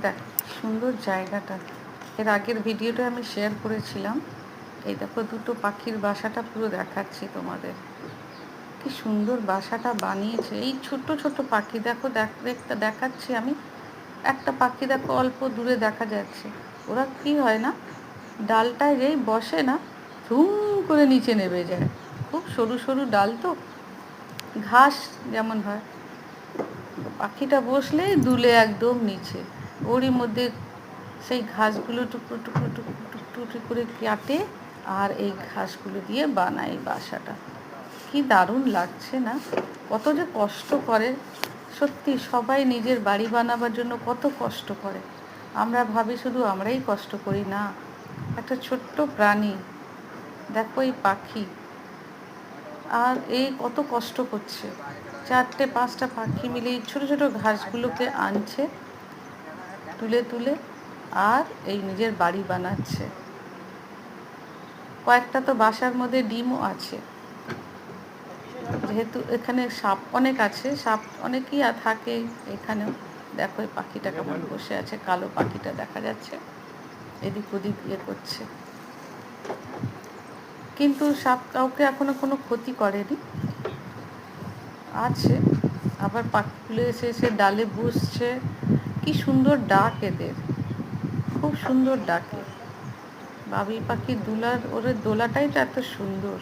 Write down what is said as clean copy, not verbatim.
দেখ সুন্দর জায়গাটা। এর আগের ভিডিওটা আমি শেয়ার করেছিলাম। এই দেখো দুটো পাখির বাসাটা পুরো দেখাচ্ছি তোমাদের। কি সুন্দর বাসাটা বানিয়েছে। এই ছোট ছোট পাখি দেখো, দেখতে দেখাচ্ছি আমি। একটা পাখি দেখো অল্প দূরে দেখা যাচ্ছে। ওরা কি হয় না, ডালটায় যেই বসে না, ধুম করে নিচে নেমে যায়। খুব সরু সরু ডাল তো, ঘাস যেমন হয়, পাখিটা বসলেই দুলে একদম নিচে। ওরই মধ্যে সেই ঘাসগুলো টুকরো টুকরো টুকরো টুকরো করে কাটে, আর এই ঘাসগুলো দিয়ে বানায় বাসাটা। কি দারুণ লাগছে না? কত যে কষ্ট করে। সত্যি সবাই নিজের বাড়ি বানাবার জন্য কত কষ্ট করে। আমরা ভাবি শুধু আমরাই কষ্ট করি, না। একটা ছোট্ট প্রাণী, দেখো এই পাখি, আর এই কত কষ্ট করছে। 4-5টা পাখি মিলে এই ছোটো ছোটো ঘাসগুলোকে আনছে তুলে তুলে, আর এই নিজের বাড়ি বানাচ্ছে। কয়েকটা তো বাসার মধ্যে ডিমও আছে। যেহেতু এখানে সাপ অনেক আছে, সাপ অনেকই থাকে এখানেও। দেখো এই পাখিটা কেমন বসে আছে, কালো পাখিটা দেখা যাচ্ছে, এদিক ওদিক করছে। কিন্তু সাপ কাউকে এখনো কোনো ক্ষতি করেনি, আছে। আবার পাখিগুলো এসে এসে ডালে বসছে। কি সুন্দর ডাক এদের, খুব সুন্দর ডাকে। বাবুই পাখির ওদের দোলাটাই তো এত সুন্দর।